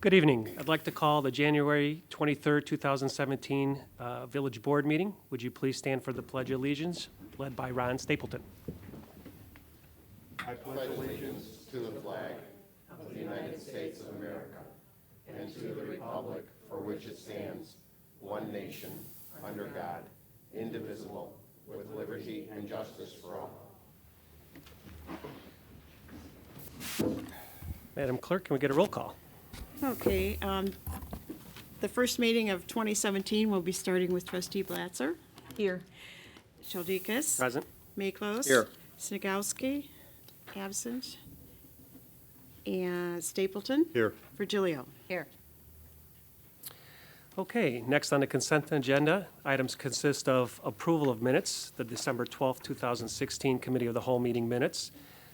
Good evening. I'd like to call the January 23rd, 2017 Village Board meeting. Would you please stand for the Pledge of Allegiance, led by Ron Stapleton? I pledge allegiance to the flag of the United States of America and to the republic for which it stands, one nation, under God, indivisible, with liberty and justice for all. Madam Clerk, can we get a roll call? Okay, the first meeting of 2017 will be starting with trustee Blatzer. Here. Chaldekas. Present. Maklos. Here. Snagowski, absent. And Stapleton. Here. Virgilio. Here. Okay, next on the consent agenda, items consist of approval of minutes, the December 12th, 2016 Committee of the Whole meeting minutes,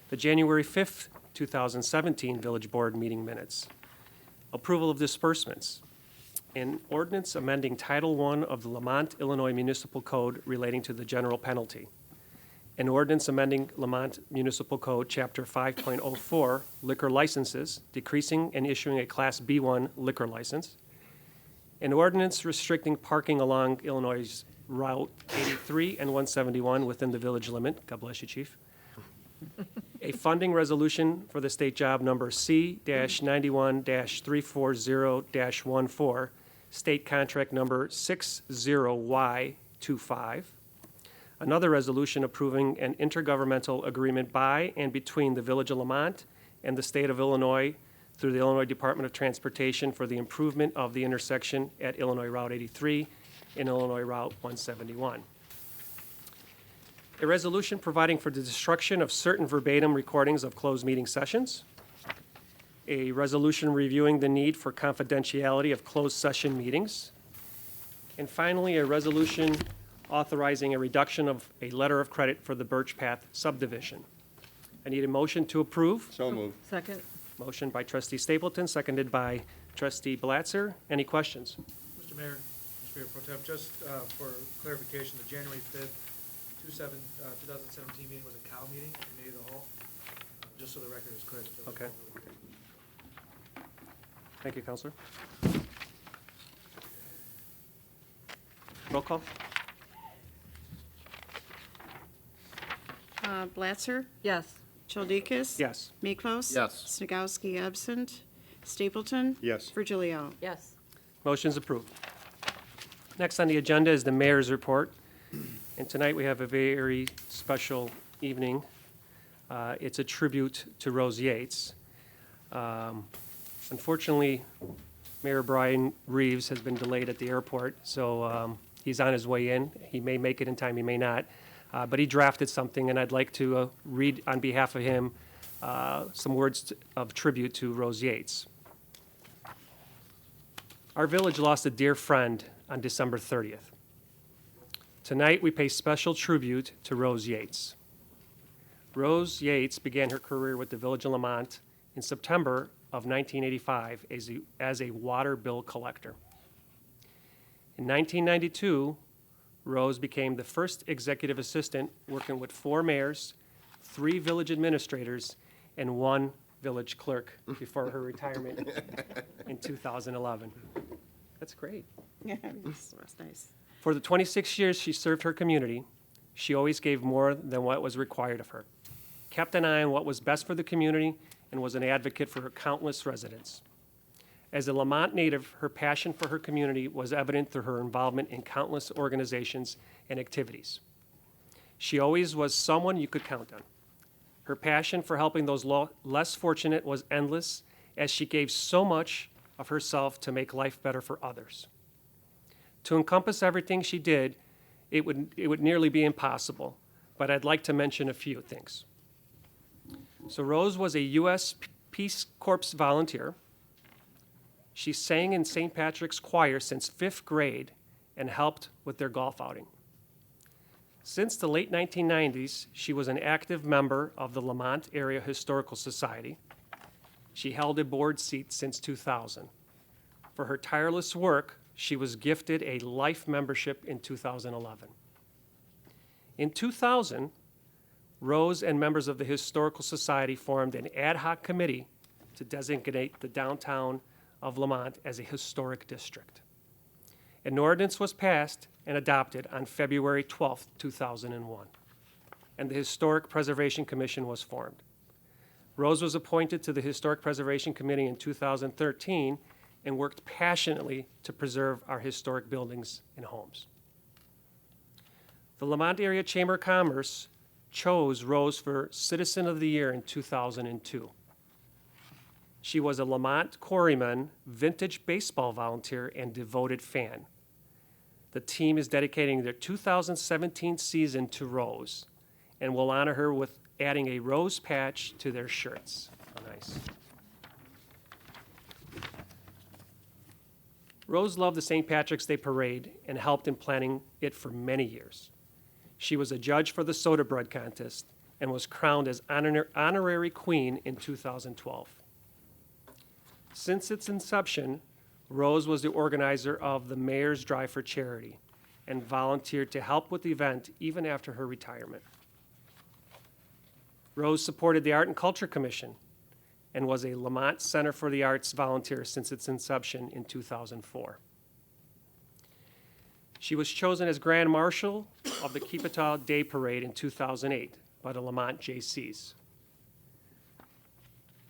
the January 5th, 2017 Village Board meeting minutes, approval of disbursements, an ordinance amending Title I of the Lamont, Illinois Municipal Code relating to the general penalty, an ordinance amending Lamont Municipal Code, Chapter 5.04, liquor licenses, decreasing and issuing a Class B1 liquor license, an ordinance restricting parking along Illinois Route 83 and 171 within the village limit. God bless you, Chief. A funding resolution for the state job number C-91-340-14, state contract number 60Y25. Another resolution approving an intergovernmental agreement by and between the Village of Lamont and the State of Illinois through the Illinois Department of Transportation for the improvement of the intersection at Illinois Route 83 and Illinois Route 171. A resolution providing for the destruction of certain verbatim recordings of closed meeting sessions. A resolution reviewing the need for confidentiality of closed session meetings. And finally, a resolution authorizing a reduction of a letter of credit for the Birch Path subdivision. I need a motion to approve. So moved. Second. Motion by trustee Stapleton, seconded by trustee Blatzer. Any questions? Mr. Mayor, Mr. Mayor Pro Tem, just for clarification, the January 5th, 2017 meeting was a COW meeting, committee of the whole, just so the record is clear. that there was Okay. no vote. Thank you, Counselor. Roll call? Blatzer. Yes. Chaldekas. Yes. Maklos. Yes. Snagowski, absent. Stapleton. Yes. Virgilio. Yes. Motion's approved. Next on the agenda is the mayor's report. And tonight we have a very special evening. It's a tribute to Rose Yates. Unfortunately, Mayor Brian Reeves has been delayed at the airport, so he's on his way in. He may make it in time, he may not. But he drafted something, and I'd like to read on behalf of him some words of tribute to Rose Yates. Our village lost a dear friend on December 30th. Tonight, we pay special tribute to Rose Yates. Rose Yates began her career with the Village of Lamont in September of 1985 as a water bill collector. In 1992, Rose became the first executive assistant working with 4 mayors, 3 village administrators, and 1 village clerk before her retirement in 2011. That's great. Yeah, that's nice. For the 26 years she served her community, she always gave more than what was required of her, kept an eye on what was best for the community, and was an advocate for her countless residents. As a Lamont native, her passion for her community was evident through her involvement in countless organizations and activities. She always was someone you could count on. Her passion for helping those less fortunate was endless, as she gave so much of herself to make life better for others. To encompass everything she did, it would nearly be impossible, but I'd like to mention a few things. So Rose was a U.S. Peace Corps volunteer. She sang in St. Patrick's Choir since 5th grade and helped with their golf outing. Since the late 1990s, she was an active member of the Lamont Area Historical Society. She held a board seat since 2000. For her tireless work, she was gifted a life membership in 2011. In 2000, Rose and members of the Historical Society formed an ad hoc committee to designate the downtown of Lamont as a historic district. An ordinance was passed and adopted on February 12, 2001, and the Historic Preservation Commission was formed. Rose was appointed to the Historic Preservation Committee in 2013 and worked passionately to preserve our historic buildings and homes. The Lamont Area Chamber of Commerce chose Rose for Citizen of the Year in 2002. She was a Lamont Quarryman, vintage baseball volunteer, and devoted fan. The team is dedicating their 2017 season to Rose and will honor her with adding a rose patch to their shirts. How nice. Rose loved the St. Patrick's Day Parade and helped in planning it for many years. She was a judge for the soda bread contest and was crowned as honorary queen in 2012. Since its inception, Rose was the organizer of the Mayor's Drive for Charity and volunteered to help with the event even after her retirement. Rose supported the Art and Culture Commission and was a Lamont Center for the Arts volunteer since its inception in 2004. She was chosen as Grand Marshal of the Keepataw Day Parade in 2008 by the Lamont Jaycees.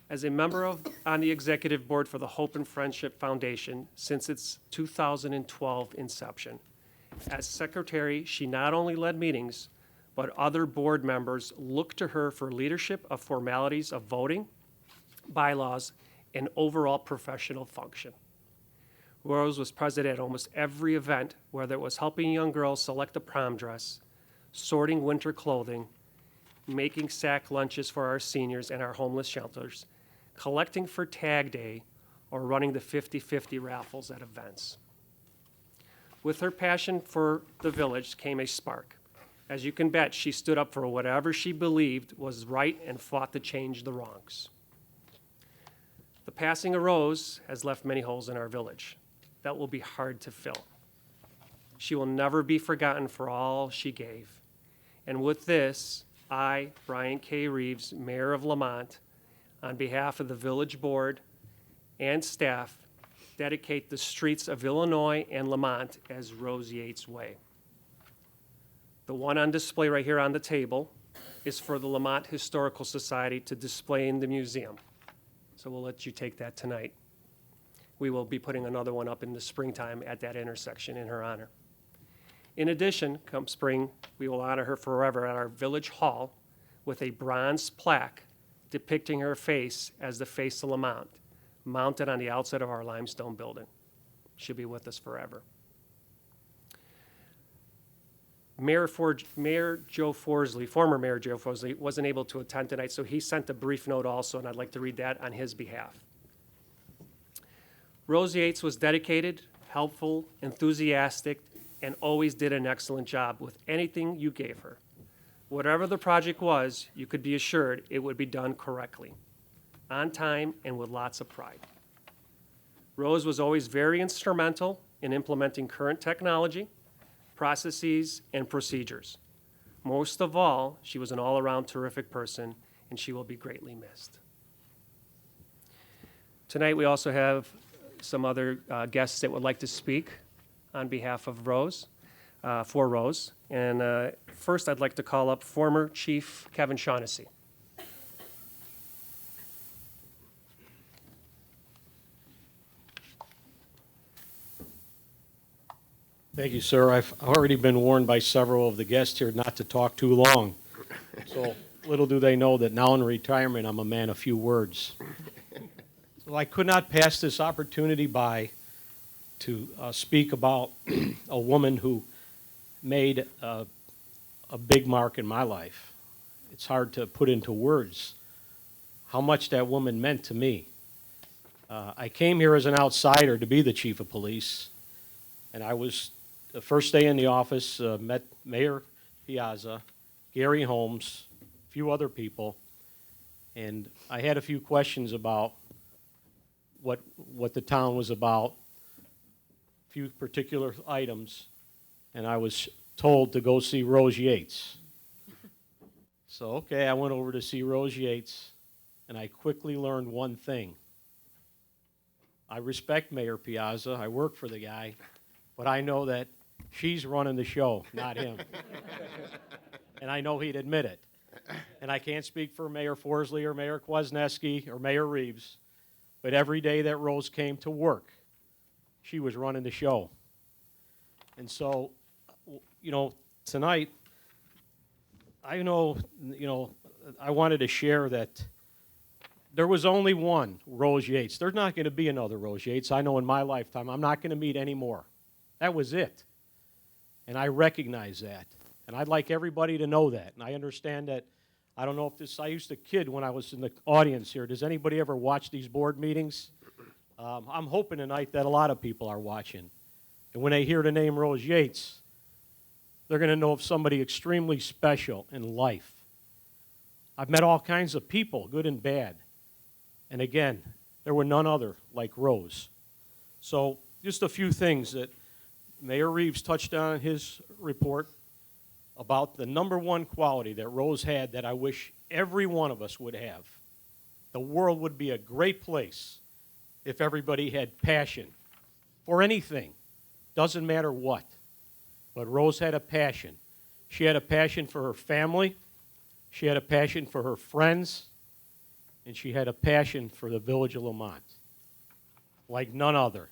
As a member on the executive board for the Hope and Friendship Foundation since its 2012 inception. As secretary, she not only led meetings, but other board members looked to her for leadership of formalities of voting, bylaws, and overall professional function. Rose was present at almost every event, whether it was helping young girls select a prom dress, sorting winter clothing, making sack lunches for our seniors and our homeless shelters, collecting for Tag Day, or running the 50-50 raffles at events. With her passion for the village came a spark. As you can bet, she stood up for whatever she believed was right and fought to change the wrongs. The passing of Rose has left many holes in our village that will be hard to fill. She will never be forgotten for all she gave. And with this, I, Brian K. Reeves, Mayor of Lamont, on behalf of the village board and staff, dedicate the streets of Illinois and Lamont as Rose Yates Way. The one on display right here on the table is for the Lamont Historical Society to display in the museum. So we'll let you take that tonight. We will be putting another one up in the springtime at that intersection in her honor. In addition, come spring, we will honor her forever at our village hall with a bronze plaque depicting her face as the face of Lamont, mounted on the outside of our limestone building. She'll be with us forever. Mayor Joe Forsley, former Mayor Joe Forsley, wasn't able to attend tonight, so he sent a brief note also, and I'd like to read that on his behalf. Rose Yates was dedicated, helpful, enthusiastic, and always did an excellent job with anything you gave her. Whatever the project was, you could be assured it would be done correctly, on time, and with lots of pride. Rose was always very instrumental in implementing current technology, processes, and procedures. Most of all, she was an all-around terrific person, and she will be greatly missed. Tonight, we also have some other guests that would like to speak on behalf of Rose, for Rose. And first, I'd like to call up former Chief Kevin Shaughnessy. Thank you, sir. I've already been warned by several of the guests here not to talk too long. So little do they know that now in retirement, I'm a man of few words. So I could not pass this opportunity by to speak about a woman who made a big mark in my life. It's hard to put into words how much that woman meant to me. I came here as an outsider to be the chief of police, and I was, the first day in the office, met Mayor Piazza, Gary Holmes, a few other people, and I had a few questions about what the town was about, a few particular items, and I was told to go see Rose Yates. So, okay, I went over to see Rose Yates, and I quickly learned one thing. I respect Mayor Piazza. I work for the guy, but I know that she's running the show, not him. And I know he'd admit it. And I can't speak for Mayor Forsley or Mayor Kwasniewski or Mayor Reeves, but every day that Rose came to work, she was running the show. And so, you know, tonight, I wanted to share that there was only one Rose Yates. There's not going to be another Rose Yates. I know in my lifetime I'm not going to meet any more. That was it. And I recognize that. And I'd like everybody to know that. And I understand that, I don't know if this, I used to kid when I was in the audience here. Does anybody ever watch these board meetings? I'm hoping tonight that a lot of people are watching. And when they hear the name Rose Yates, they're going to know of somebody extremely special in life. I've met all kinds of people, good and bad. And again, there were none other like Rose. So just a few things that Mayor Reeves touched on in his report about the number one quality that Rose had that I wish every one of us would have. The world would be a great place if everybody had passion for anything. Doesn't matter what. But Rose had a passion. She had a passion for her family. She had a passion for her friends. And she had a passion for the village of Lamont, like none other.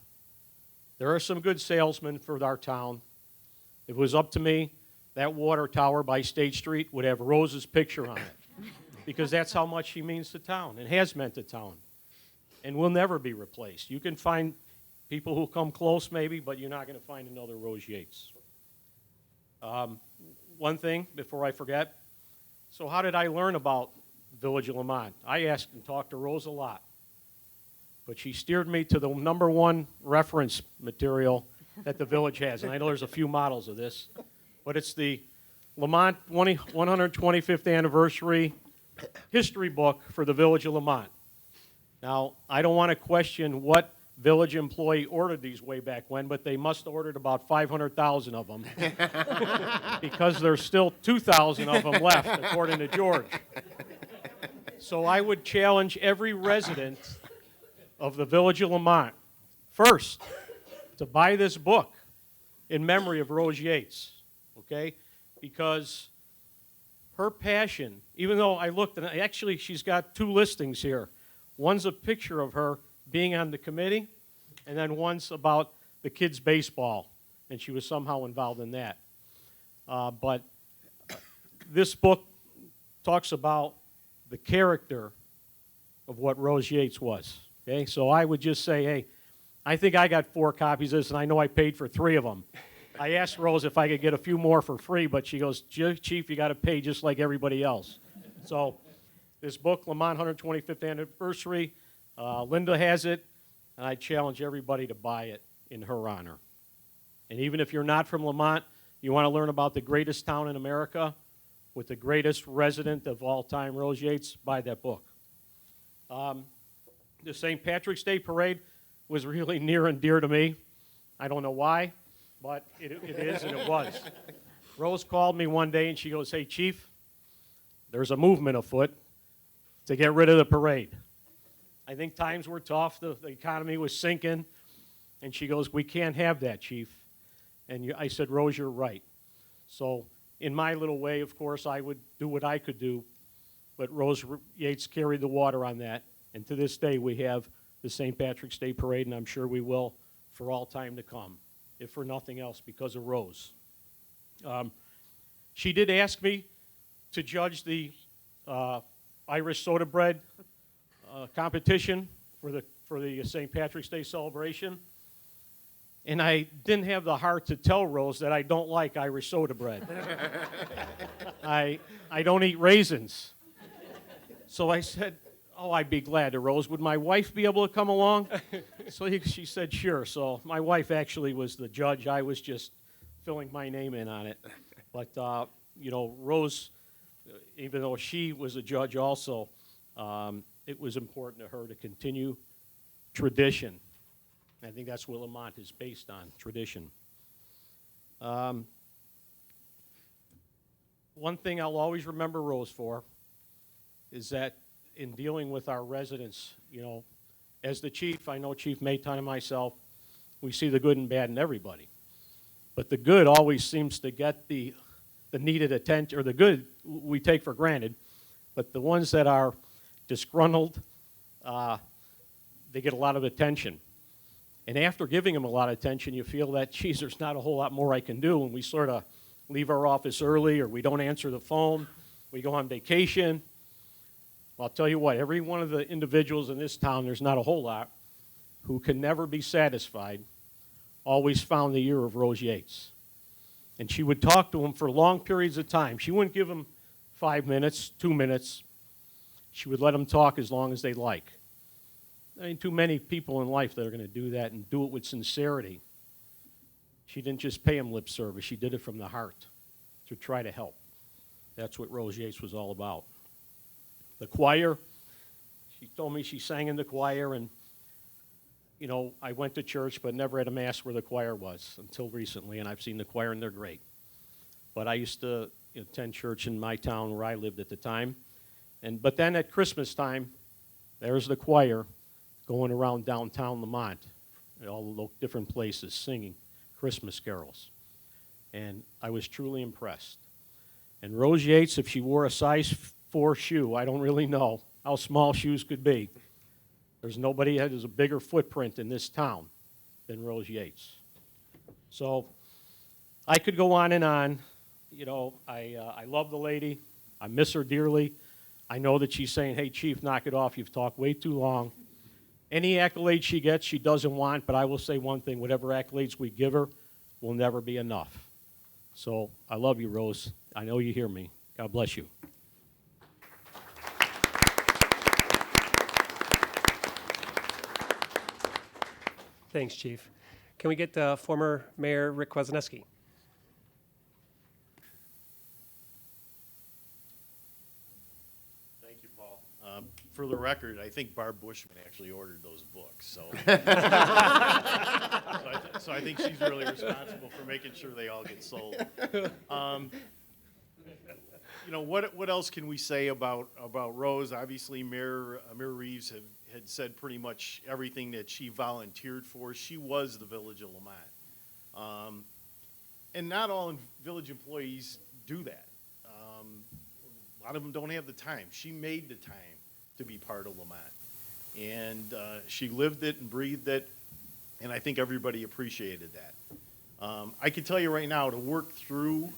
There are some good salesmen for our town. If it was up to me, that water tower by State Street would have Rose's picture on it, because that's how much she means to town and has meant to town, and will never be replaced. You can find people who come close maybe, but you're not going to find another Rose Yates. One thing before I forget, so how did I learn about Village of Lamont? I asked and talked to Rose a lot, but she steered me to the number one reference material that the village has, and I know there's a few models of this, but it's the Lamont 125th Anniversary History Book for the Village of Lamont. Now, I don't want to question what village employee ordered these way back when, but they must have ordered about 500,000 of them because there's still 2,000 of them left, according to George. So I would challenge every resident of the Village of Lamont, first, to buy this book in memory of Rose Yates, okay? Because her passion, even though I looked, and actually she's got two listings here. One's a picture of her being on the committee, and then one's about the kids' baseball, and she was somehow involved in that. But this book talks about the character of what Rose Yates was, okay? So I would just say, hey, I think I got 4 copies of this, and I know I paid for 3 of them. I asked Rose if I could get a few more for free, but she goes, Chief, you got to pay just like everybody else. So this book, Lamont 125th Anniversary, Linda has it, and I challenge everybody to buy it in her honor. And even if you're not from Lamont, you want to learn about the greatest town in America with the greatest resident of all time, Rose Yates, buy that book. The St. Patrick's Day Parade was really near and dear to me. I don't know why, but it is and it was. Rose called me one day and she goes, hey, Chief, there's a movement afoot to get rid of the parade. I think times were tough, the economy was sinking, and she goes, we can't have that, Chief. And I said, Rose, you're right. So in my little way, of course, I would do what I could do, but Rose Yates carried the water on that, and to this day we have the St. Patrick's Day Parade, and I'm sure we will for all time to come, if for nothing else, because of Rose. She did ask me to judge the Irish soda bread competition for the St. Patrick's Day celebration, and I didn't have the heart to tell Rose that I don't like Irish soda bread. I don't eat raisins. So I said, oh, I'd be glad to, Rose. Would my wife be able to come along? So she said, sure. So my wife actually was the judge. I was just filling my name in on it. But, you know, Rose, even though she was a judge also, it was important to her to continue tradition. I think that's what Lamont is based on, tradition. One thing I'll always remember Rose for is that in dealing with our residents, you know, as the chief, I know Chief Mayton and myself, we see the good and bad in everybody. But the good always seems to get the needed attention, or the good we take for granted, but the ones that are disgruntled, they get a lot of attention. And after giving them a lot of attention, you feel that, geez, there's not a whole lot more I can do, and we sort of leave our office early, or we don't answer the phone, we go on vacation. Well, I'll tell you what, every one of the individuals in this town, there's not a whole lot, who can never be satisfied, always found the ear of Rose Yates. And she would talk to them for long periods of time. She wouldn't give them 5 minutes, 2 minutes. She would let them talk as long as they like. I mean, too many people in life that are going to do that and do it with sincerity. She didn't just pay them lip service. She did it from the heart to try to help. That's what Rose Yates was all about. The choir, she told me she sang in the choir, and, you know, I went to church but never had a mass where the choir was until recently, and I've seen the choir, and they're great. But I used to attend church in my town where I lived at the time. But then at Christmas time, there's the choir going around downtown Lamont, all the different places, singing Christmas carols. And I was truly impressed. And Rose Yates, if she wore a size 4 shoe, I don't really know how small shoes could be. There's nobody that has a bigger footprint in this town than Rose Yates. So I could go on and on. You know, I love the lady. I miss her dearly. I know that she's saying, hey, Chief, knock it off. You've talked way too long. Any accolades she gets, she doesn't want, but I will say one thing. Whatever accolades we give her will never be enough. So I love you, Rose. I know you hear me. God bless you. Thanks, Chief. Can we get former Mayor Rick Kwasniewski? Thank you, Paul. For the record, I think Barb Bushman actually ordered those books, so. So I think she's really responsible for making sure they all get sold. You know, what else can we say about Rose? Obviously, Mayor Reeves had said pretty much everything that she volunteered for. She was the Village of Lamont. And not all village employees do that. A lot of them don't have the time. She made the time to be part of Lamont. And she lived it and breathed it, and I think everybody appreciated that. I can tell you right now, to work through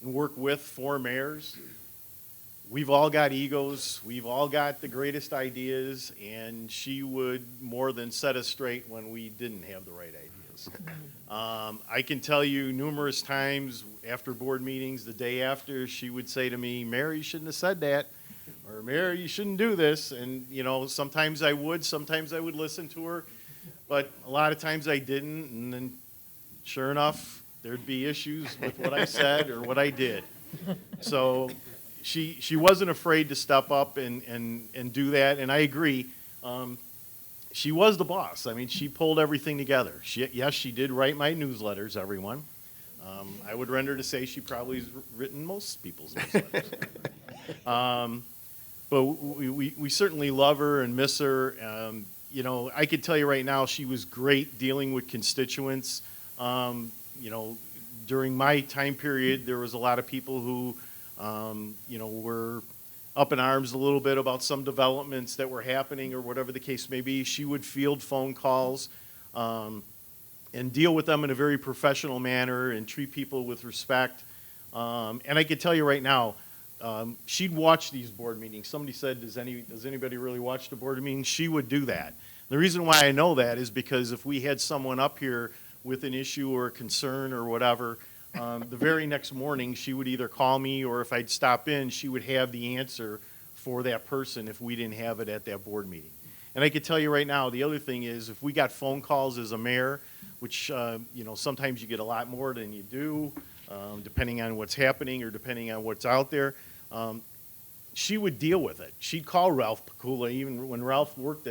and work with 4 mayors, we've all got egos, we've all got the greatest ideas, and she would more than set us straight when we didn't have the right ideas. I can tell you numerous times after board meetings, the day after, she would say to me, Mayor, you shouldn't have said that, or Mayor, you shouldn't do this. And, you know, sometimes I would listen to her, but a lot of times I didn't, and then sure enough, there'd be issues with what I said or what I did. So she wasn't afraid to step up and do that, and I agree. She was the boss. I mean, she pulled everything together. Yes, she did write my newsletters, everyone. I would render to say she probably has written most people's newsletters. But we certainly love her and miss her. You know, I could tell you right now, she was great dealing with constituents. You know, during my time period, there was a lot of people who, you know, were up in arms a little bit about some developments that were happening or whatever the case may be. She would field phone calls and deal with them in a very professional manner and treat people with respect. And I could tell you right now, she'd watch these board meetings. Somebody said, does anybody really watch the board meetings? She would do that. The reason why I know that is because if we had someone up here with an issue or a concern or whatever, the very next morning she would either call me, or if I'd stop in, she would have the answer for that person if we didn't have it at that board meeting. And I could tell you right now, the other thing is, if we got phone calls as a mayor, which you know, sometimes you get a lot more than you do, depending on what's happening or depending on what's out there, she would deal with it. She'd call Ralph Pakula, even when Ralph worked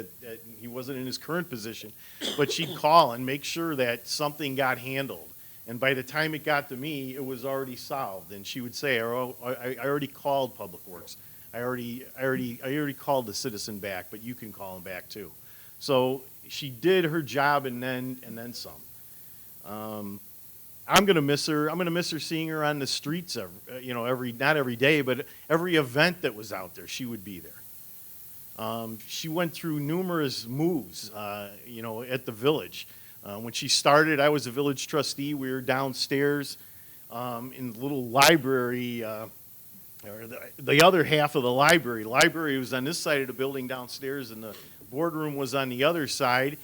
he wasn't in his current position, but she'd call and make sure that something got handled. And by the time it got to me, it was already solved. And she would say, "Oh, I already called Public Works. I already called the citizen back, but you can call him back too." So she did her job and then some. I'm gonna miss her. I'm gonna miss her seeing her on the streets not every day, but every event that was out there, she would be there. She went through numerous moves, at the village. When she started, I was a village trustee. We were downstairs in the little library, or the other half of the library. The library was on this side of the building downstairs, and the boardroom was on the other side.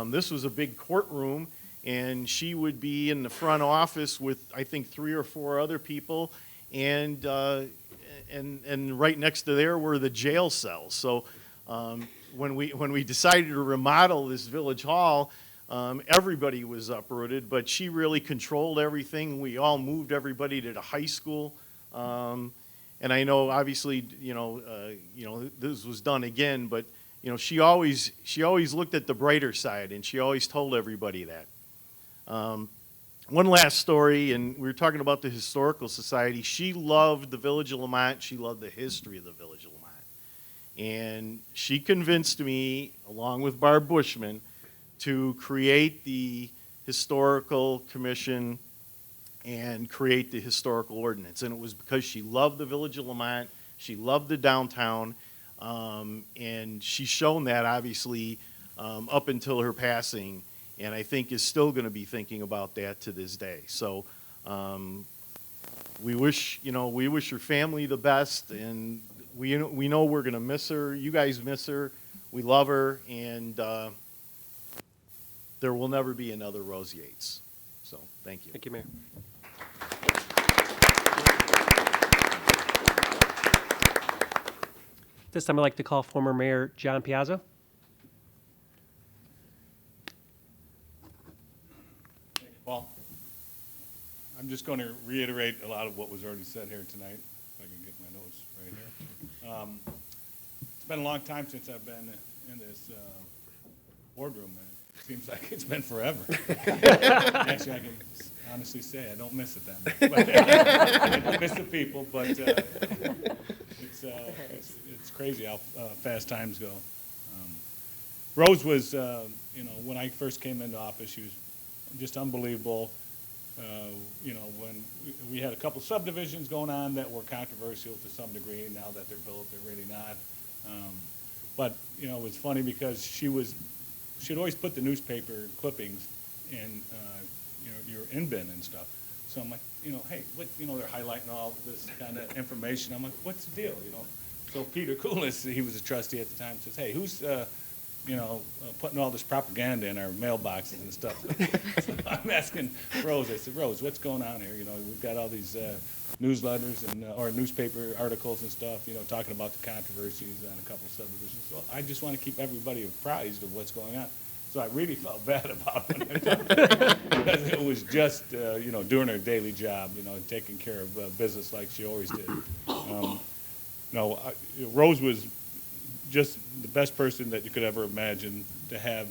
This was a big courtroom, and she would be in the front office with, I think, 3 or 4 other people, and right next to there were the jail cells. So when we decided to remodel this village hall, everybody was uprooted, but she really controlled everything. We all moved everybody to the high school. And I know, obviously, this was done again, but, she always looked at the brighter side, and she always told everybody that. One last story, and we were talking about the Historical Society. She loved the Village of Lamont. She loved the history of the Village of Lamont. And she convinced me, along with Barb Bushman, to create the Historical Commission and create the historical ordinance. And it was because she loved the Village of Lamont, she loved the downtown, and she's shown that, obviously, up until her passing, and I think is still going to be thinking about that to this day. So we wish her family the best, and we know we're going to miss her. You guys miss her. We love her, and there will never be another Rose Yates. So thank you. Thank you, Mayor. This time I'd like to call former Mayor John Piazza. Paul, I'm just going to reiterate a lot of what was already said here tonight, if I can get my notes right here. It's been a long time since I've been in this boardroom, and it seems like it's been forever. Actually, I can honestly say I don't miss it that much. But, I don't miss the people, but it's crazy how fast times go. Rose was, when I first came into office, she was just unbelievable. When we had a couple subdivisions going on that were controversial to some degree. Now that they're built, they're really not. But it was funny because she'd always put the newspaper clippings in your in bin and stuff. So I'm like, hey, what? They're highlighting all this kind of information. I'm like, what's the deal? So Peter Coolis, he was a trustee at the time, says, hey, who's putting all this propaganda in our mailboxes and stuff. So I'm asking Rose, I said, Rose, what's going on here? We've got all these newsletters and or newspaper articles and stuff, talking about the controversies on a couple of subdivisions. So I just want to keep everybody apprised of what's going on. So I really felt bad about it because it was just, doing her daily job, taking care of business like she always did. Rose was just the best person that you could ever imagine to have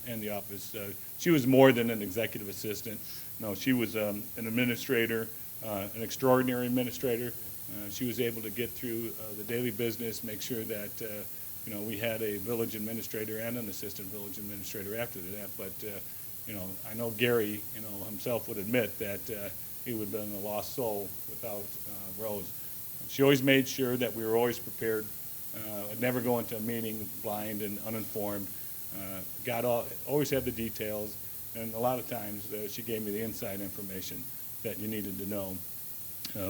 in the office. She was more than an executive assistant. No, she was an administrator, an extraordinary administrator. She was able to get through the daily business, make sure that we had a village administrator and an assistant village administrator after that. But I know Gary, himself would admit that he would have been a lost soul without Rose. She always made sure that we were always prepared. I'd never go into a meeting blind and uninformed. Always had the details, and a lot of times she gave me the inside information that you needed to know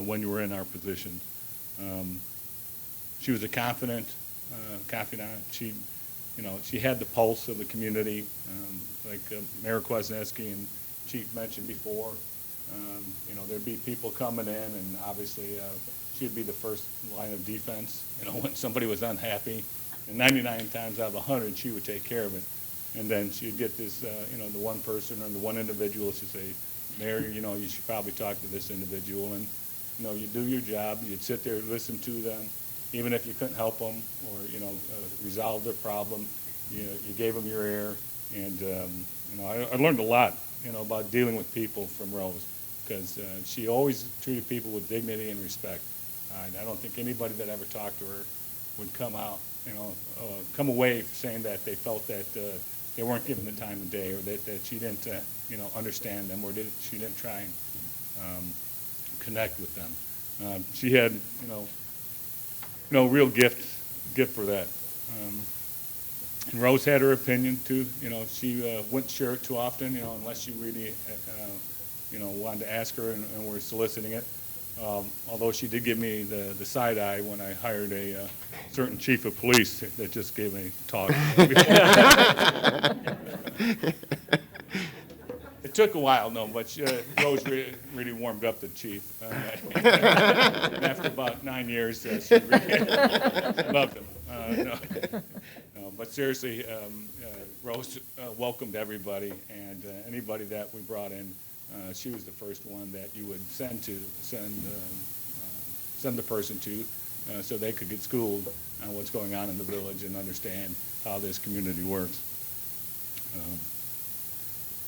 when you were in our position. She was a confidant. She had the pulse of the community, like Mayor Kwasniewski and Chief mentioned before. There'd be people coming in, and obviously she'd be the first line of defense. When somebody was unhappy, and 99 times out of 100, she would take care of it. And then she'd get this, the one person or the one individual to say, Mayor, you should probably talk to this individual. And, you do your job. You'd sit there, listen to them, even if you couldn't help them or, resolve their problem. You gave them your ear. And, I learned a lot, about dealing with people from Rose, because she always treated people with dignity and respect. I don't think anybody that ever talked to her would come out come away saying that they felt that they weren't given the time of day, or that she didn't, understand them, or she didn't try and connect with them. She had, real gift for that. And Rose had her opinion too. She wouldn't share it too often, unless you really, wanted to ask her and were soliciting it. Although she did give me the side eye when I hired a certain chief of police that just gave me talk. It took a while, no, but Rose really warmed up the chief. And after about 9 years, she really loved him. No, but seriously, Rose welcomed everybody, and anybody that we brought in, she was the first one that you would send the person to, so they could get schooled on what's going on in the village and understand how this community works.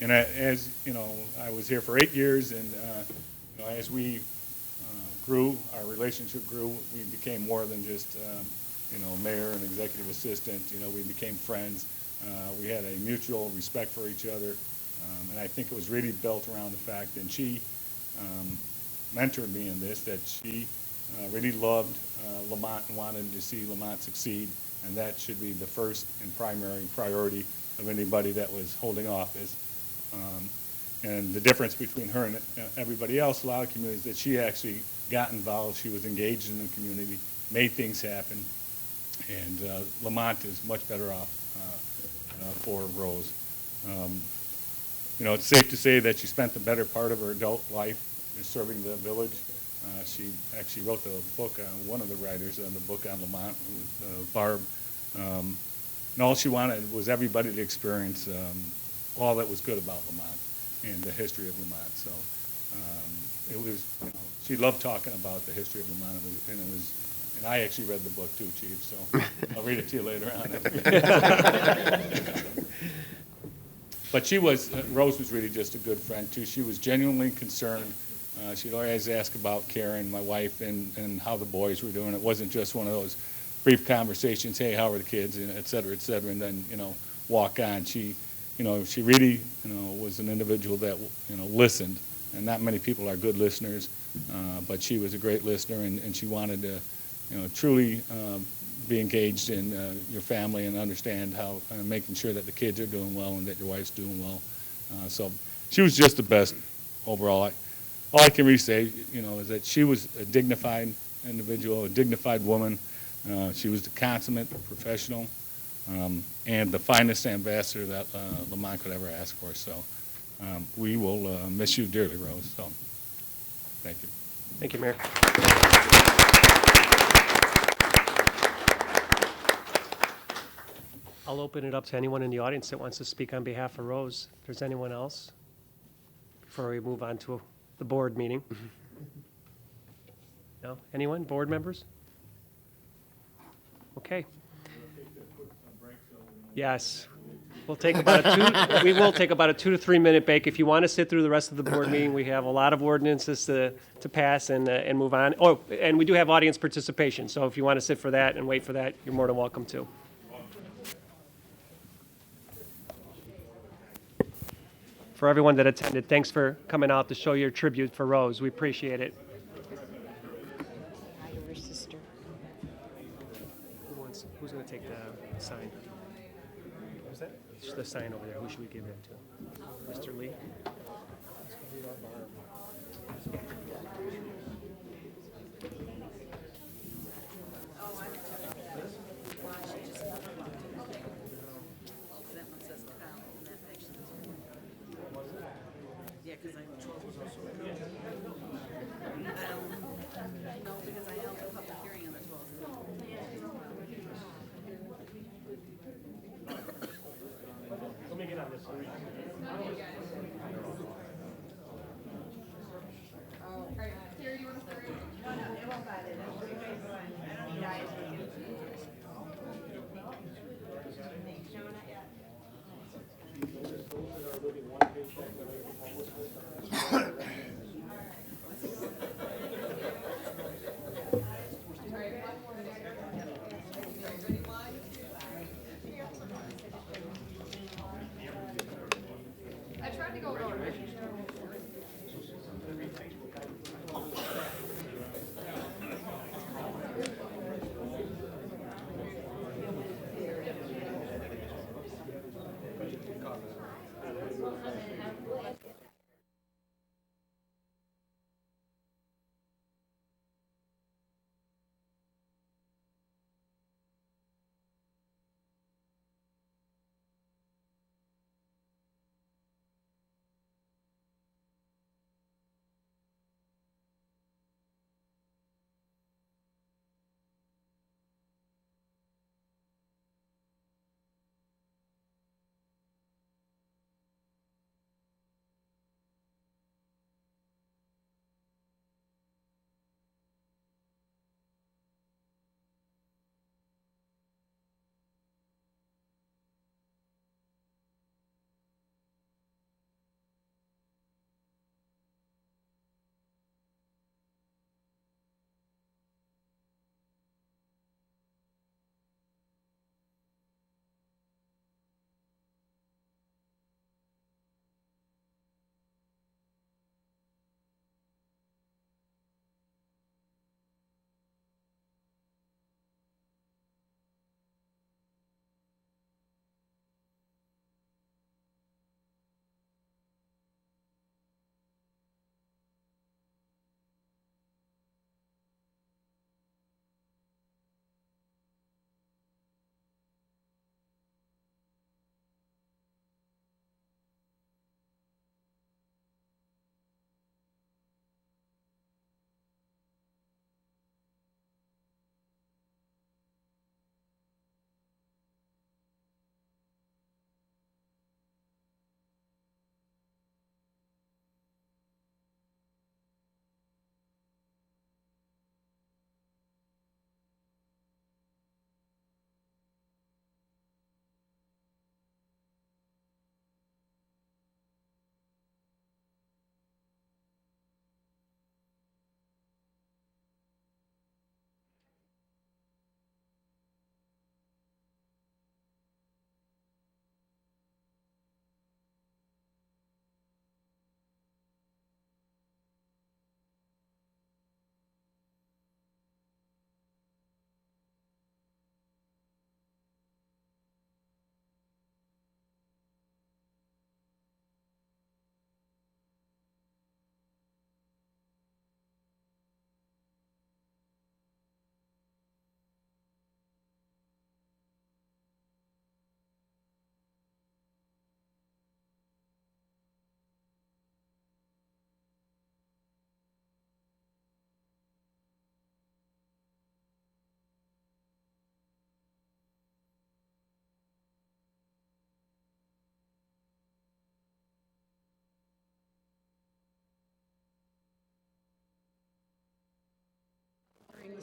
And as you know, I was here for 8 years, and as we grew, our relationship grew. We became more than just mayor and executive assistant. We became friends. We had a mutual respect for each other, and I think it was really built around the fact that she mentored me in this, that she really loved Lamont and wanted to see Lamont succeed, and that should be the first and primary priority of anybody that was holding office. And the difference between her and everybody else, a lot of communities, that she actually got involved. She was engaged in the community, made things happen, and Lamont is much better off for Rose. It's safe to say that she spent the better part of her adult life serving the village. She actually wrote the book, one of the writers on the book on Lamont, Barb. And all she wanted was everybody to experience all that was good about Lamont and the history of Lamont. So it was, she loved talking about the history of Lamont, and I actually read the book too, Chief, so I'll read it to you later on. But Rose was really just a good friend too. She was genuinely concerned. She'd always ask about Karen, my wife, and how the boys were doing. It wasn't just one of those brief conversations, hey, how are the kids, and et cetera, and then, walk on. She really, was an individual that, listened, and not many people are good listeners, but she was a great listener, and she wanted to, truly be engaged in your family and understand how, making sure that the kids are doing well and that your wife's doing well. So she was just the best overall. All I can really say, is that she was a dignified individual, a dignified woman. She was the consummate professional, and the finest ambassador that Lamont could ever ask for. So we will miss you dearly, Rose. So thank you. Thank you, Mayor. I'll open it up to anyone in the audience that wants to speak on behalf of Rose. If there's anyone else, before we move on to the board meeting. No? Anyone? Board members? Okay. Yes. We will take about a 2 to 3 minute break. If you want to sit through the rest of the board meeting, we have a lot of ordinances to pass and move on. Oh, and we do have audience participation, so if you want to sit for that and wait for that, you're more than welcome to. For everyone that attended, thanks for coming out to show your tribute for Rose. We appreciate it. Your sister. Who's going to take the sign? Who's that? It's the sign over there. Who should we give that to? Mr. Lee? Yeah, because I no, because I held a public hearing on the 12th. Let me get on this.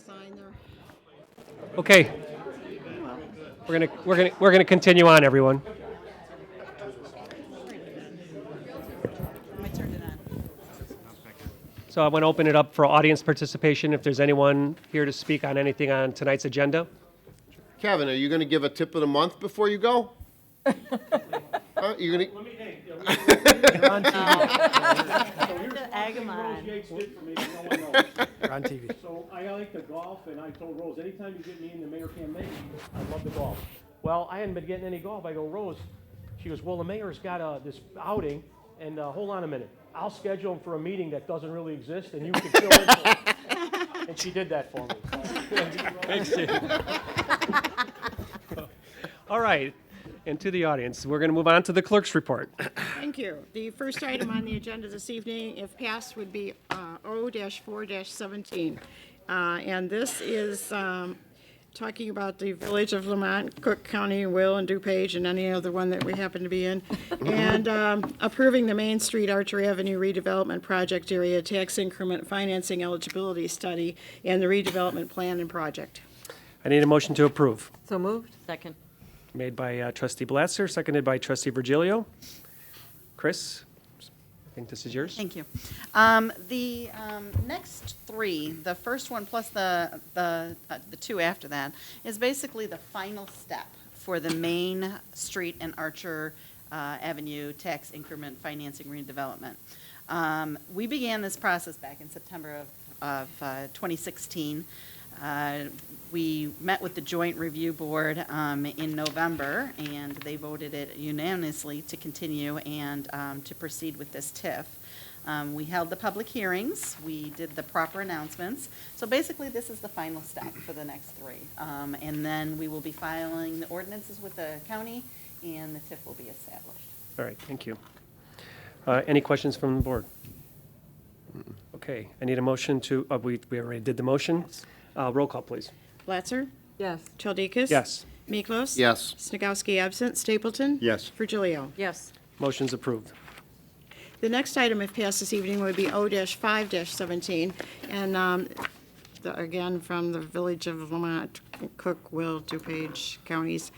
sign there. Okay. We're gonna continue on, everyone. I turned it on. So I want to open it up for audience participation. If there's anyone here to speak on anything on tonight's agenda. Kevin, are you gonna give a tip of the month before you go? Huh? You gonna? Egg 'em on. We're on TV. So I like to golf, and I told Rose, anytime you get me in the mayor campaign, I love to golf. Well, I hadn't been getting any golf. I go, Rose, she goes, well, the mayor's got this outing, and hold on a minute. I'll schedule him for a meeting that doesn't really exist, and you can fill in for him. And she did that for me. Thanks, Steve. All right, and to the audience, we're going to move on to the clerk's report. Thank you. The first item on the agenda this evening, if passed, would be O-4-17. And this is talking about the Village of Lamont, Cook County, Will, and DuPage, and any other one that we happen to be in, and approving the Main Street Archer Avenue redevelopment project area tax increment financing eligibility study and the redevelopment plan and project. I need a motion to approve. So moved. Second. Made by trustee Blatzer, seconded by trustee Virgilio. Chris, I think this is yours. Thank you. The next three, the first one plus the two after that, is basically the final step for the Main Street and Archer Avenue tax increment financing redevelopment. We began this process back in September of 2016. We met with the Joint Review Board in November, and they voted it unanimously to continue and to proceed with this TIF. We held the public hearings, we did the proper announcements. So basically, this is the final step for the next three. And then we will be filing the ordinances with the county, and the TIF will be established. All right, thank you. Any questions from the board? Okay, I need a motion to, we already did the motion. Roll call, please. Blatzer? Yes. Chaldekis? Yes, Miklos? Yes. Snagowski absent. Stapleton? Yes. Virgilio? Yes. motion's approved. The next item, if passed this evening, would be O-5-17, and again, from the Village of Lamont, Cook, Will, DuPage counties,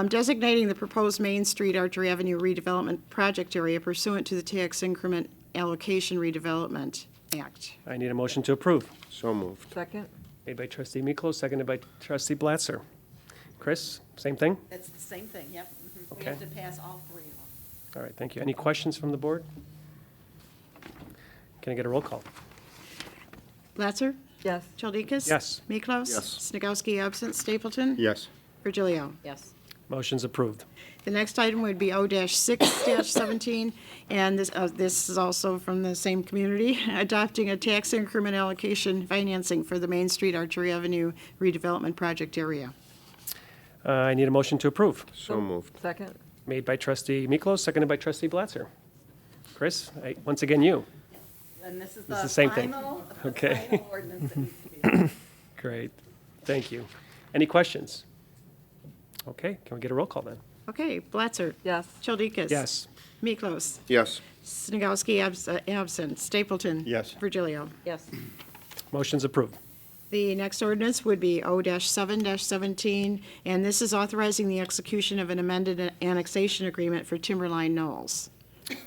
designating the proposed Main Street Archer Avenue redevelopment project area pursuant to the Tax Increment Allocation Redevelopment Act. I need a motion to approve. So moved. Second. Made by trustee Miklos, seconded by trustee Blatzer. Chris, same thing? That's the same thing, yep. Mhm. We Okay. have to pass all three of them. All right, thank you. Any questions from the board? Can I get a roll call? Blatzer? Yes. Chaldekis? Yes. Miklos? Yes. Snagowski absent. Stapleton? Yes. Virgilio? Yes. Motion's approved. The next item would be O-6-17, and this is also from the same community, adopting a tax increment allocation financing for the Main Street Archery Avenue redevelopment project area. I need a motion to approve. So moved. Second. Made by trustee Miklos, seconded by trustee Blatzer. Chris, once again, you. And this is It's the the same thing. final Okay. ordinance that needs to be. Great, thank you. Any questions? Okay, can we get a roll call then? Okay, Blatzer. Yes. Chaldekis. Yes. Miklos. Yes. Snagowski absent. Stapleton. Yes. Virgilio. Yes. Motion's approved. The next ordinance would be O-7-17, and this is authorizing the execution of an amended annexation agreement for Timberline Knolls.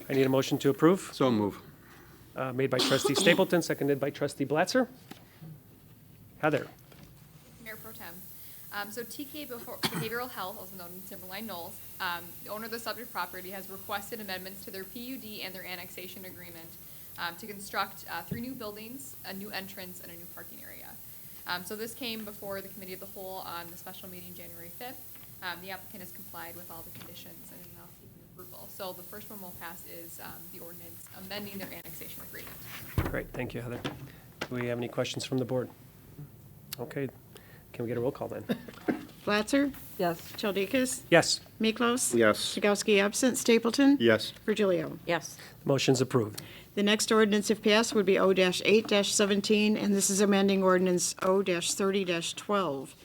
I need a motion to approve. So move. Made by trustee Stapleton, seconded by trustee Blatzer. Heather. Mayor Pro Tem. So TK Behavioral Health, also known as Timberline Knolls, the owner of the subject property has requested amendments to their PUD and their annexation agreement to construct 3 new buildings, a new entrance, and a new parking area. So this came before the Committee of the Whole on the special meeting January 5th. The applicant has complied with all the conditions and is now seeking approval. So the first one we'll pass is the ordinance amending their annexation agreement. Great, thank you, Heather. Do we have any questions from the board? Okay, can we get a roll call then? Blatzer? Yes. Chaldekis? Yes, Miklos? Yes. Snagowski absent. Stapleton? Yes. Virgilio? Yes. motion's approved. The next ordinance, if passed, would be O-8-17, and this is amending ordinance O-30-12.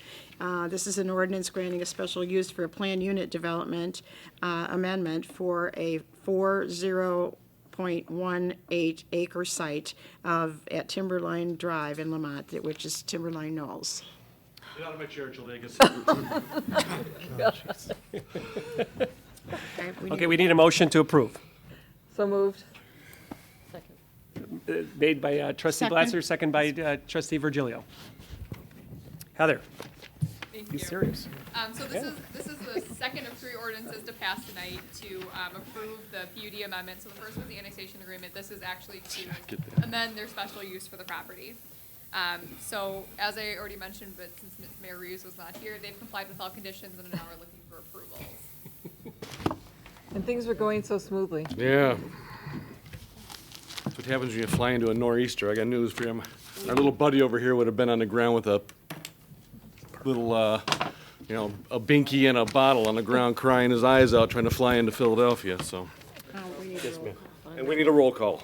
This is an ordinance granting a special use for a planned unit development amendment for a 40.0 1.18 acre site at Timberline Drive in Lamont, which is Timberline Knolls. Get out of my chair, Childagus. Okay, we need a motion to approve. So moved. Made by trustee Second. Blatzer, second by trustee Virgilio. Heather, Thank you you. serious? So this is the second of 3 ordinances to pass tonight to approve the PUD amendment. So the first was the annexation agreement. This is actually to amend their special use for the property. So as I already mentioned, but since Mayor Reeves was not here, they've complied with all conditions and now are looking for approvals. And things were going so smoothly. Yeah. That's what happens when you fly into a nor'easter. I got news for him. Our little buddy over here would have been on the ground with a little, a binky and a bottle on the ground, crying his eyes out, trying to fly into Philadelphia, so. We need a roll call. And we need a roll call.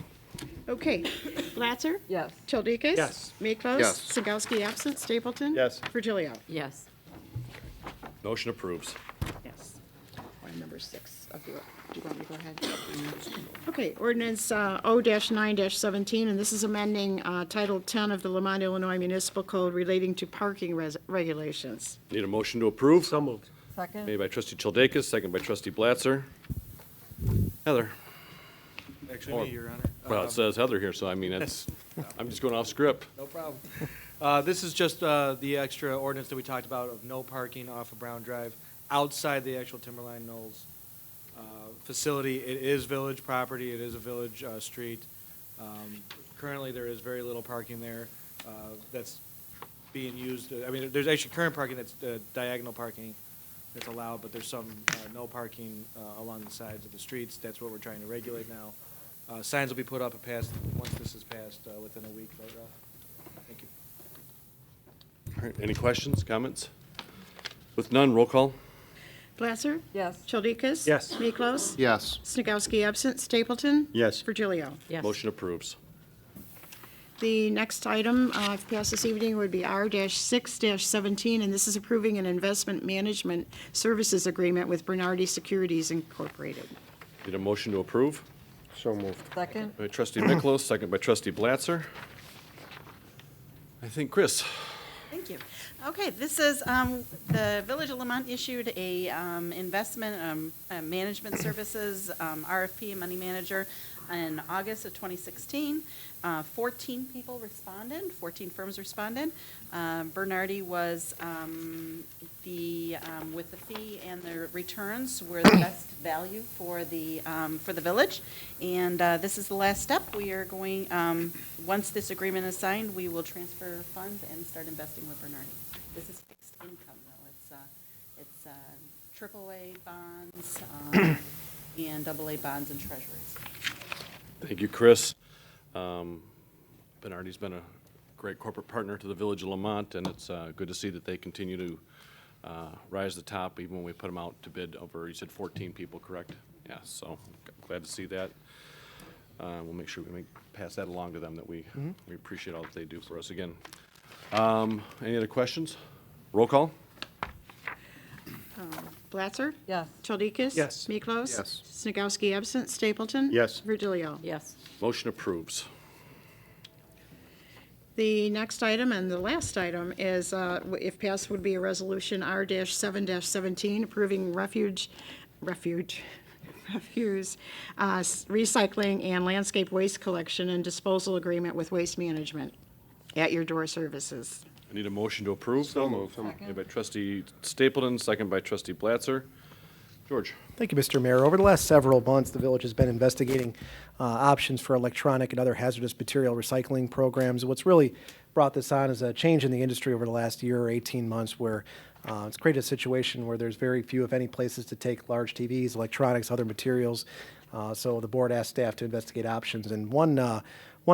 Okay, Blatzer? Yes. Childekis? Yes. Miklos? Yes. Segowski absent, Stapleton? Yes. Virgilio? Yes. Motion approves. Yes. Item number 6 of your, do you want me to go ahead? Okay, ordinance O-9-17, and this is amending Title 10 of the Lamont, Illinois Municipal Code relating to parking regulations. Need a motion to approve? So moved. Second? Made by trustee Childakus, second by trustee Blatzer. Heather? Actually, me, Your Honor. Well, it says Heather here, so I mean, it's, I'm just going off script. No problem. This is just the extra ordinance that we talked about of no parking off of Brown Drive outside the actual Timberline Knolls facility. It is village property. It is a village street. Currently, there is very little parking there that's being used. I mean, there's actually current parking that's diagonal parking that's allowed, but there's some no parking along the sides of the streets. That's what we're trying to regulate now. Signs will be put up once this is passed within a week. Thank you. All right, any questions, comments? With none, roll call. Blatzer? Yes. Childekis? Yes. Miklos? Yes. Snagowski absent, Stapleton? Yes. Virgilio? Yes. Motion approves. The next item, if passed this evening, would be R-6-17, and this is approving an investment management services agreement with Bernardi Securities Incorporated. Need a motion to approve? So moved. Second? By trustee Miklos, second by trustee Blatzer. I think Chris. Thank you. Okay, this is, the Village of Lamont issued a investment management services RFP, money manager, in August of 2016. 14 people responded, 14 firms responded. Bernardi was with the fee and the returns were the best value for the village. And this is the last step. We are going, once this agreement is signed, we will transfer funds and start investing with Bernardi. This is fixed income, though. It's AAA bonds and AA bonds and treasuries. Thank you, Chris. Bernardi's been a great corporate partner to the Village of Lamont, and it's good to see that they continue to rise to the top, even when we put them out to bid over, you said 14 people, correct? Yeah, so glad to see that. We'll make sure we pass that along to them, that we appreciate all that they do for us again. Any other questions? Roll call? Blatzer? Yes. Childekis? Yes. Miklos? Yes. Snagowski absent, Stapleton? Yes. Virgilio? Yes. Motion approves. The next item and the last item is, if passed, would be a resolution R-7-17 approving refuse, recycling and landscape waste collection and disposal agreement with Waste Management at your door services. I need a motion to approve. So moved. Made by trustee Stapleton, second by trustee Blatzer. George? Thank you, Mr. Mayor. Over the last several months, the village has been investigating options for electronic and other hazardous material recycling programs. What's really brought this on is a change in the industry over the last year or 18 months where it's created a situation where there's very few, if any, places to take large TVs, electronics, other materials. So the board asked staff to investigate options. And one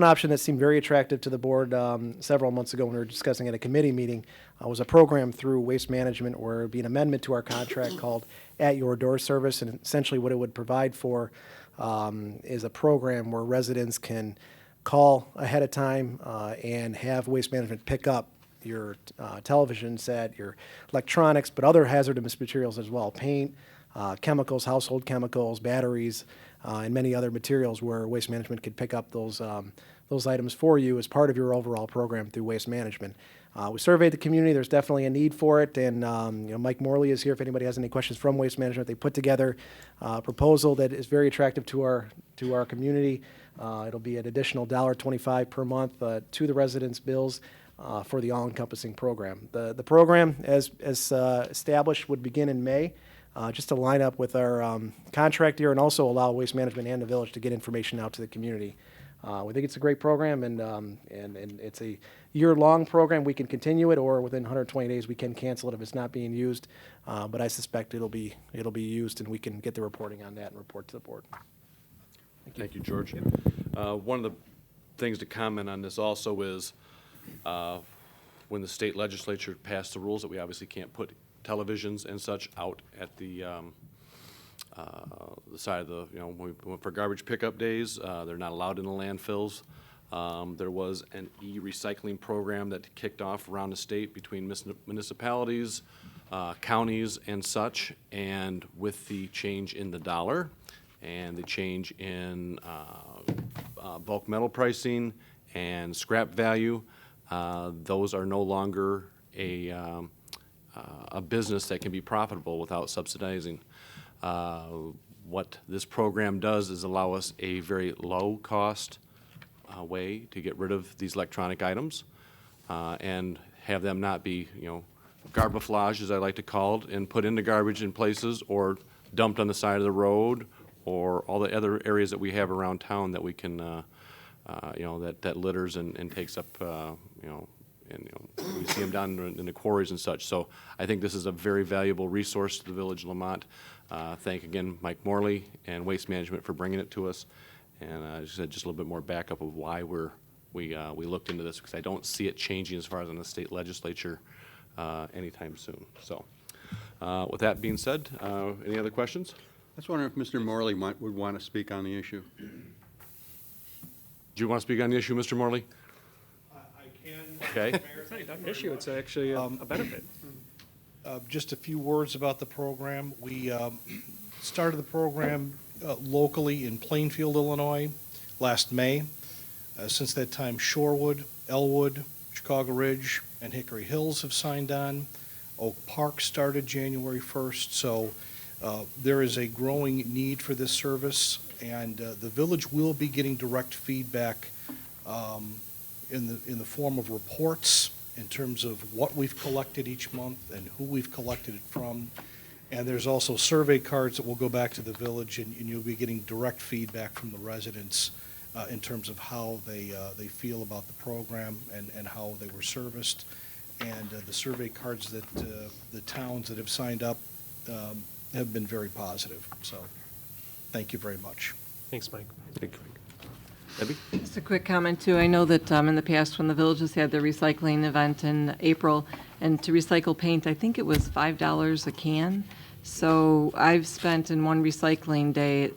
option that seemed very attractive to the board several months ago when we were discussing at a committee meeting was a program through Waste Management where it would be an amendment to our contract called At Your Door Service. And essentially what it would provide for is a program where residents can call ahead of time and have Waste Management pick up your television set, your electronics, but other hazardous materials as well, paint, chemicals, household chemicals, batteries, and many other materials where Waste Management could pick up those items for you as part of your overall program through Waste Management. We surveyed the community. There's definitely a need for it, and Mike Morley is here if anybody has any questions from Waste Management. They put together a proposal that is very attractive to our community. It'll be an additional $1.25 per month to the residents' bills for the all-encompassing program. The program, as established, would begin in May, just to line up with our contract year and also allow Waste Management and the village to get information out to the community. We think it's a great program, and it's a year-long program. We can continue it, or within 120 days we can cancel it if it's not being used. But I suspect it'll be used, and we can get the reporting on that and report to the board. Thank you, George. One of the things to comment on this also is when the state legislature passed the rules that we obviously can't put televisions and such out at the side of the, when we went for garbage pickup days, they're not allowed in the landfills. There was an e-recycling program that kicked off around the state between municipalities, counties, and such, and with the change in the dollar and the change in bulk metal pricing and scrap value, those are no longer a business that can be profitable without subsidizing. What this program does is allow us a very low-cost way to get rid of these electronic items and have them not be, garbaflage, as I like to call it, and put into garbage in places or dumped on the side of the road or all the other areas that we have around town that we can, that litters and takes up, we see them down in the quarries and such. So I think this is a very valuable resource to the Village of Lamont. Thank again Mike Morley and Waste Management for bringing it to us. And just a little bit more backup of why we looked into this, because I don't see it changing as far as in the state legislature anytime soon. So with that being said, any other questions? I was wondering if Mr. Morley would want to speak on the issue. Do you want to speak on the issue, Mr. Morley? I can. Okay. It's not an issue, it's actually a benefit. Just a few words about the program. We started the program locally in Plainfield, Illinois, last May. Since that time, Shorewood, Elwood, Chicago Ridge, and Hickory Hills have signed on. Oak Park started January 1st, so there is a growing need for this service, and the village will be getting direct feedback in the form of reports in terms of what we've collected each month and who we've collected it from. And there's also survey cards that will go back to the village, and you'll be getting direct feedback from the residents in terms of how they feel about the program and how they were serviced. And the survey cards that the towns that have signed up have been very positive. So thank you very much. Thanks, Mike. Thank you. Debbie? Just a quick comment, too. I know that in the past, when the villages had their recycling event in April, and to recycle paint, I think it was $5 a can. So I've spent in one recycling day,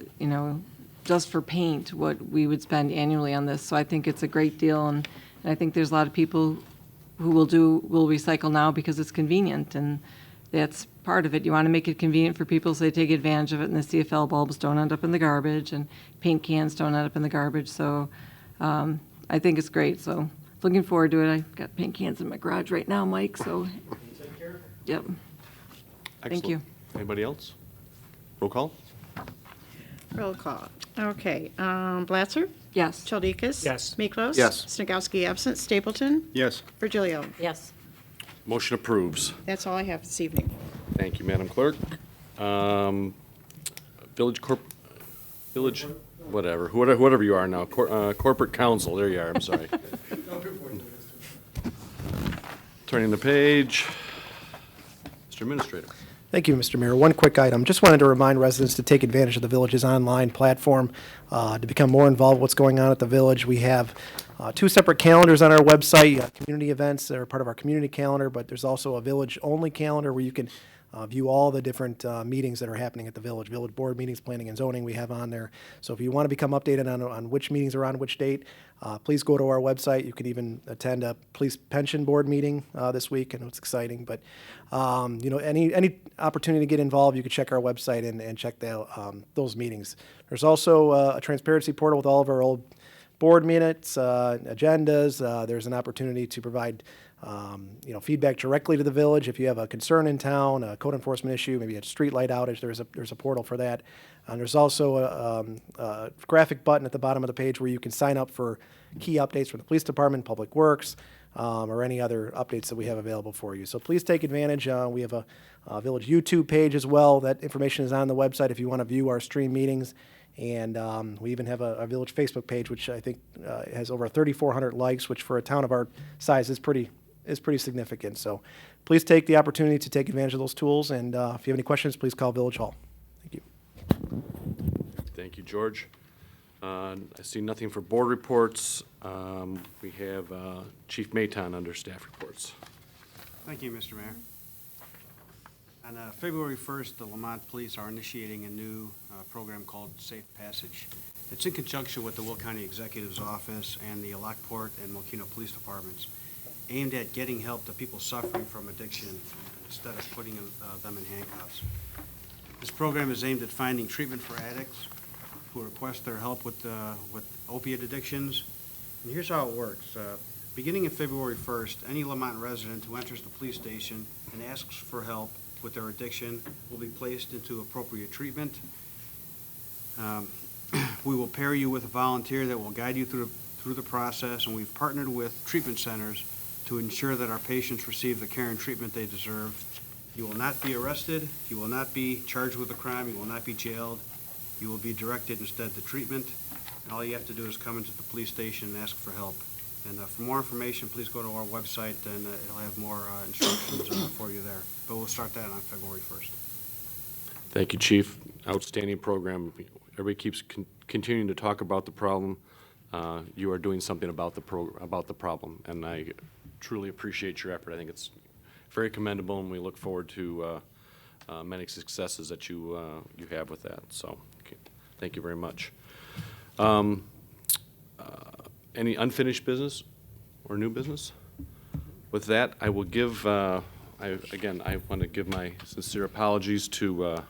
just for paint, what we would spend annually on this. So I think it's a great deal, and I think there's a lot of people who will recycle now because it's convenient, and that's part of it. You want to make it convenient for people so they take advantage of it, and the CFL bulbs don't end up in the garbage, and paint cans don't end up in the garbage. So I think it's great. So looking forward to it. I've got paint cans in my garage right now, Mike, so. Yep. Thank you. Anybody else? Roll call? Roll call. Okay, Blatzer? Yes. Chaldikis? Yes. Miklos? Yes. Snagowski absent. Stapleton? Yes. Virgilio? Yes. Motion approves. That's all I have this evening. Thank you, Madam Clerk. Village, whatever you are now, Corporate Counsel, there you are, I'm sorry. Turning the page. Mr. Administrator. Thank you, Mr. Mayor. One quick item. Just wanted to remind residents to take advantage of the village's online platform to become more involved with what's going on at the village. We have two separate calendars on our website, community events that are part of our community calendar, but there's also a village-only calendar where you can view all the different meetings that are happening at the village board meetings, planning and zoning we have on there. So if you want to become updated on which meetings are on which date, please go to our website. You can even attend a police pension board meeting this week. I know it's exciting, but any opportunity to get involved, you can check our website and check those meetings. There's also a transparency portal with all of our old board minutes, agendas. There's an opportunity to provide feedback directly to the village. If you have a concern in town, a code enforcement issue, maybe a street light outage, there's a portal for that. And there's also a graphic button at the bottom of the page where you can sign up for key updates from the police department, public works, or any other updates that we have available for you. So please take advantage. We have a village YouTube page as well. That information is on the website if you want to view our stream meetings. And we even have a village Facebook page, which I think has over 3,400 likes, which for a town of our size is pretty significant. So please take the opportunity to take advantage of those tools. And if you have any questions, please call Village Hall. Thank you. Thank you, George. I see nothing for board reports. We have Chief Mayton under staff reports. Thank you, Mr. Mayor. On February 1st, the Lamont Police are initiating a new program called Safe Passage. It's in conjunction with the Will County Executive's Office and the Lockport and Mokino Police Departments, aimed at getting help to people suffering from addiction instead of putting them in handcuffs. This program is aimed at finding treatment for addicts who request their help with opiate addictions. And here's how it works. Beginning in February 1st, any Lamont resident who enters the police station and asks for help with their addiction will be placed into appropriate treatment. We will pair you with a volunteer that will guide you through the process, and we've partnered with treatment centers to ensure that our patients receive the care and treatment they deserve. You will not be arrested. You will not be charged with a crime. You will not be jailed. You will be directed instead to treatment. And all you have to do is come into the police station and ask for help. And for more information, please go to our website, and it'll have more instructions for you there. But we'll start that on February 1st. Thank you, Chief. Outstanding program. Everybody keeps continuing to talk about the problem. You are doing something about the problem, and I truly appreciate your effort. I think it's very commendable, and we look forward to many successes that you have with that. So, okay. Thank you very much. Any unfinished business or new business? With that, I will give, I want to give my sincere apologies to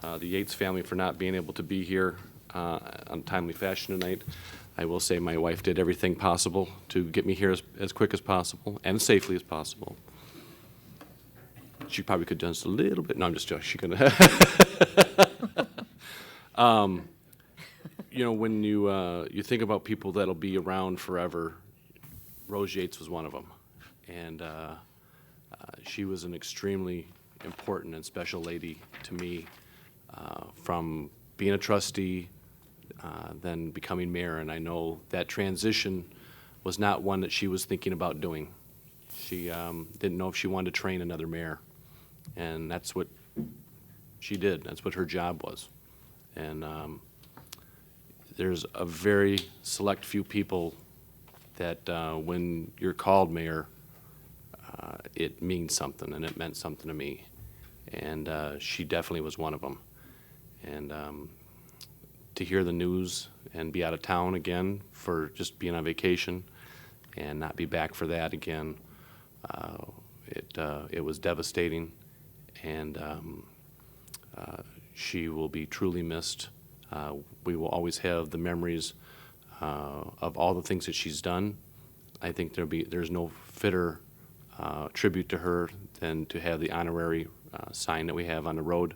the Yates family for not being able to be here on timely fashion tonight. I will say my wife did everything possible to get me here as quick as possible and safely as possible. She probably could have done just a little bit. No, I'm just joking. She could have. When you think about people that'll be around forever, Rose Yates was one of them. And she was an extremely important and special lady to me, from being a trustee, then becoming mayor. And I know that transition was not one that she was thinking about doing. She didn't know if she wanted to train another mayor. And that's what she did. That's what her job was. And there's a very select few people that when you're called mayor, it means something, and it meant something to me. And she definitely was one of them. And to hear the news and be out of town again for just being on vacation and not be back for that again, it was devastating. And she will be truly missed. We will always have the memories of all the things that she's done. I think there's no fitter tribute to her than to have the honorary sign that we have on the road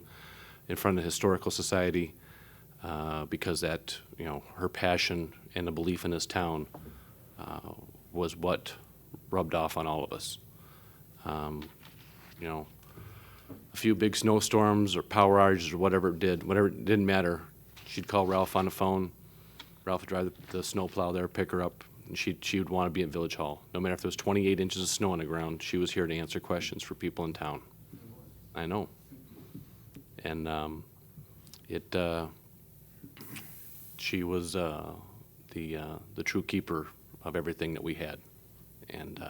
in front of the Historical Society, because that, her passion and the belief in this town was what rubbed off on all of us. A few big snowstorms or power outages or whatever it didn't matter. She'd call Ralph on the phone. Ralph would drive the snowplow there, pick her up, and she would want to be at Village Hall. No matter if there was 28 inches of snow on the ground, she was here to answer questions for people in town. I know. And she was the true keeper of everything that we had. And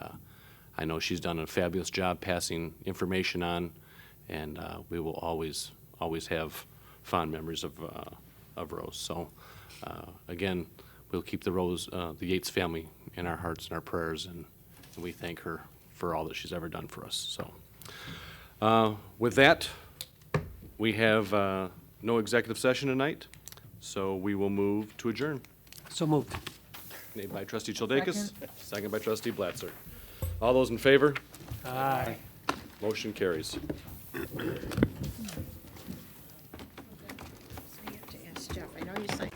I know she's done a fabulous job passing information on and we will always have fond memories of Rose. So, again, we'll keep the Yates family in our hearts and our prayers, and we thank her for all that she's ever done for us. So, with that, we have no executive session tonight, so we will move to adjourn. So moved. Made by trustee Childakis, second by trustee Blatzer. All those in favor? Aye. Motion carries. So you have to ask Jeff, I know you signed